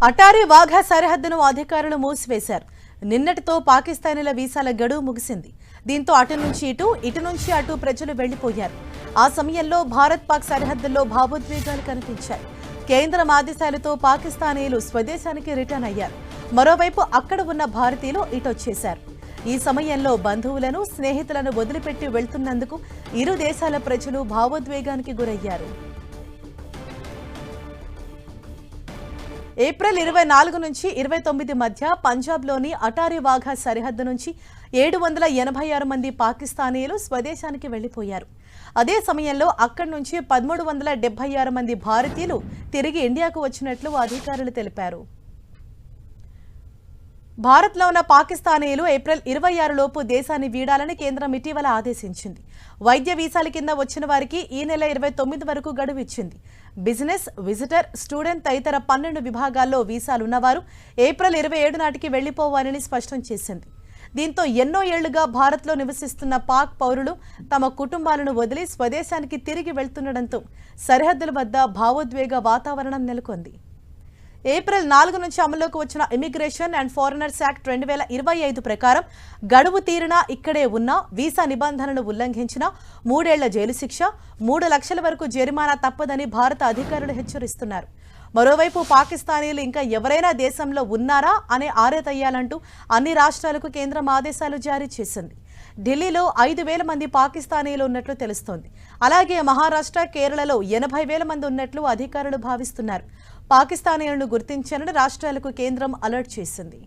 అటారీ వాఘా సరిహద్దును అధికారులు మూసివేశారు. నిన్నటితో పాకిస్తానీల వీసాల గడువు ముగిసింది. దీంతో అటు నుంచి ఇటు నుంచి అటు ప్రజలు వెళ్లిపోయారు. ఆ సమయంలో భారత్ పాక్ సరిహద్దుల్లో భావోద్వేగాలు కనిపించాయి. కేంద్రం ఆదేశాలతో పాకిస్తానీలు స్వదేశానికి రిటర్న్ అయ్యారు. మరోవైపు అక్కడ ఉన్న భారతీయులు ఇటొచ్చేశారు. ఈ సమయంలో బంధువులను, స్నేహితులను వదిలిపెట్టి వెళ్తున్నందుకు ఇరు దేశాల ప్రజలు భావోద్వేగానికి గురయ్యారు. ఏప్రిల్ 24 నుంచి 29 మధ్య పంజాబ్లోని అటారీ వాఘా సరిహద్దు నుంచి 786 మంది పాకిస్తానీలు స్వదేశానికి వెళ్లిపోయారు. అదే సమయంలో అక్కడి నుంచి 1376 మంది భారతీయులు తిరిగి ఇండియాకు వచ్చినట్లు అధికారులు తెలిపారు. భారత్లో ఉన్న పాకిస్తానీలు ఏప్రిల్ 26 లోపు దేశాన్ని వీడాలని కేంద్రం ఇటీవల ఆదేశించింది. వైద్య వీసాల కింద వచ్చిన వారికి ఈ నెల 29 వరకు గడువు ఇచ్చింది. బిజినెస్, విజిటర్, స్టూడెంట్ తదితర 12 విభాగాల్లో వీసాలున్నవారు ఏప్రిల్ 27 నాటికి వెళ్లిపోవాలని స్పష్టం చేసింది. దీంతో ఎన్నో ఏళ్లుగా భారత్లో నివసిస్తున్న పాక్ పౌరులు తమ కుటుంబాలను వదిలి స్వదేశానికి తిరిగి వెళ్తుండటంతో సరిహద్దుల వద్ద భావోద్వేగ వాతావరణం నెలకొంది. ఏప్రిల్ 4 నుంచి అమల్లోకి వచ్చిన ఇమిగ్రేషన్ అండ్ ఫారినర్స్ యాక్ట్ 2025 ప్రకారం గడువు తీరినా ఇక్కడే ఉన్నా, వీసా నిబంధనలు ఉల్లంఘించినా 3 ఏళ్ల జైలు శిక్ష, 3 లక్షల వరకు జరిమానా తప్పదని భారత అధికారులు హెచ్చరిస్తున్నారు. మరోవైపు పాకిస్తానీలు ఇంకా ఎవరైనా దేశంలో ఉన్నారా అనే ఆరా తీయాలంటూ అన్ని రాష్ట్రాలకు కేంద్రం ఆదేశాలు జారీ చేసింది. ఢిల్లీలో 5,000 మంది పాకిస్తానీలు ఉన్నట్లు తెలుస్తోంది. అలాగే మహారాష్ట్ర, కేరళలో 80,000 మంది ఉన్నట్లు అధికారులు భావిస్తున్నారు. పాకిస్తానీలను గుర్తించాలని రాష్ట్రాలకు కేంద్రం అలర్ట్ చేసింది.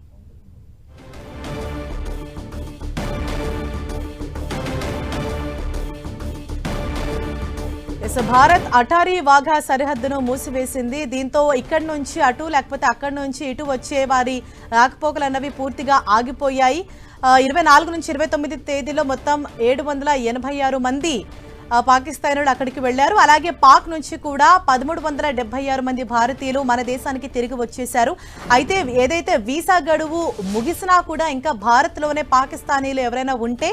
భారత్ అటారీ వాఘా సరిహద్దును మూసివేసింది. దీంతో ఇక్కడి నుంచి అటు లేకపోతే అక్కడి నుంచి ఇటు వచ్చే వారి రాకపోకలు అన్నవి పూర్తిగా ఆగిపోయాయి. 24 నుంచి 29 తేదీలో మొత్తం 786 మంది పాకిస్తానీలు అక్కడికి వెళ్లారు. అలాగే పాక్ నుంచి కూడా 1376 మంది భారతీయులు మన దేశానికి తిరిగి వచ్చేశారు. అయితే ఏదైతే వీసా గడువు ముగిసినా కూడా ఇంకా భారత్లోనే పాకిస్తానీలు ఎవరైనా ఉంటే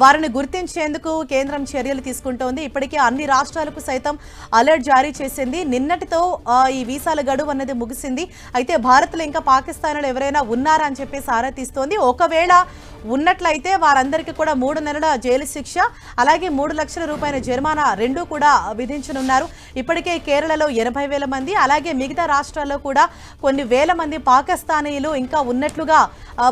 వారిని గుర్తించేందుకు కేంద్రం చర్యలు తీసుకుంటోంది. ఇప్పటికే అన్ని రాష్ట్రాలకు సైతం అలర్ట్ జారీ చేసింది. నిన్నటితో ఈ వీసాల గడువు అన్నది ముగిసింది. అయితే భారత్లో ఇంకా పాకిస్తాన్లో ఎవరైనా ఉన్నారా అని చెప్పేసి ఆరా తీస్తోంది. ఒకవేళ ఉన్నట్లయితే వారందరికీ కూడా 3 నెలల జైలు శిక్ష, అలాగే 3 లక్షల రూపాయల జరిమానా రెండూ కూడా విధించనున్నారు. ఇప్పటికే కేరళలో 80,000 మంది, అలాగే మిగతా రాష్ట్రాల్లో కూడా కొన్ని వేల మంది పాకిస్తానీలు ఇంకా ఉన్నట్లుగా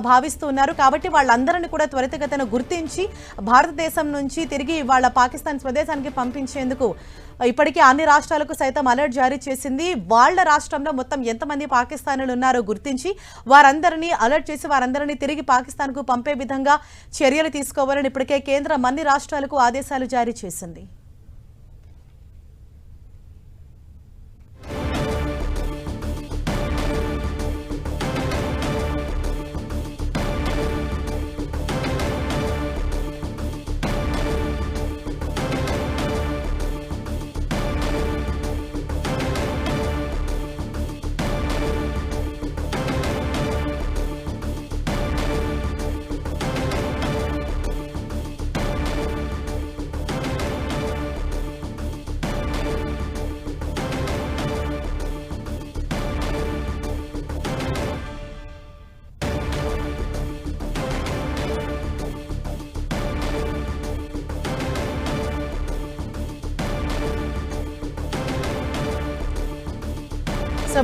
భావిస్తున్నారు. కాబట్టి వాళ్ళందరినీ కూడా త్వరితగతిన గుర్తించి భారతదేశం నుంచి తిరిగి వాళ్ళ పాకిస్తాన్ స్వదేశానికి పంపించేందుకు ఇప్పటికే అన్ని రాష్ట్రాలకు సైతం అలర్ట్ జారీ చేసింది. వాళ్ళ రాష్ట్రంలో మొత్తం ఎంతమంది పాకిస్తానీలు ఉన్నారో గుర్తించి వారందరినీ అలర్ట్ చేసి వారందరినీ తిరిగి పాకిస్తాన్కు పంపే విధంగా చర్యలు తీసుకోవాలని ఇప్పటికే కేంద్రం అన్ని రాష్ట్రాలకు ఆదేశాలు జారీ చేసింది.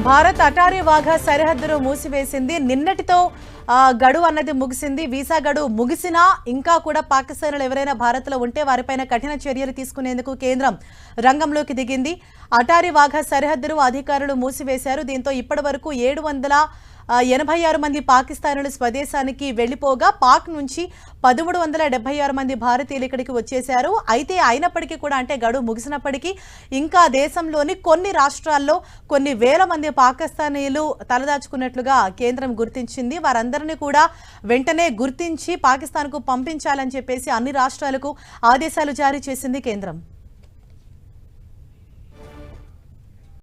భారత్ అటారీ వాఘా సరిహద్దును మూసివేసింది. నిన్నటితో గడువు అన్నది ముగిసింది. వీసా గడువు ముగిసినా ఇంకా కూడా పాకిస్తాన్లు ఎవరైనా భారత్లో ఉంటే వారిపైన కఠిన చర్యలు తీసుకునేందుకు కేంద్రం రంగంలోకి దిగింది. అటారీ వాఘా సరిహద్దును అధికారులు మూసివేశారు. దీంతో ఇప్పటి వరకు 786 మంది పాకిస్తానీలు స్వదేశానికి వెళ్లిపోగా పాక్ నుంచి 1376 మంది భారతీయులు ఇక్కడికి వచ్చేశారు. అయితే అయినప్పటికీ కూడా అంటే గడువు ముగిసినప్పటికీ ఇంకా దేశంలోని కొన్ని రాష్ట్రాల్లో కొన్ని వేల మంది పాకిస్తానీలు తలదాచుకున్నట్లుగా కేంద్రం గుర్తించింది. వారందరినీ కూడా వెంటనే గుర్తించి పాకిస్తాన్కు పంపించాలని చెప్పేసి అన్ని రాష్ట్రాలకు ఆదేశాలు జారీ చేసింది కేంద్రం.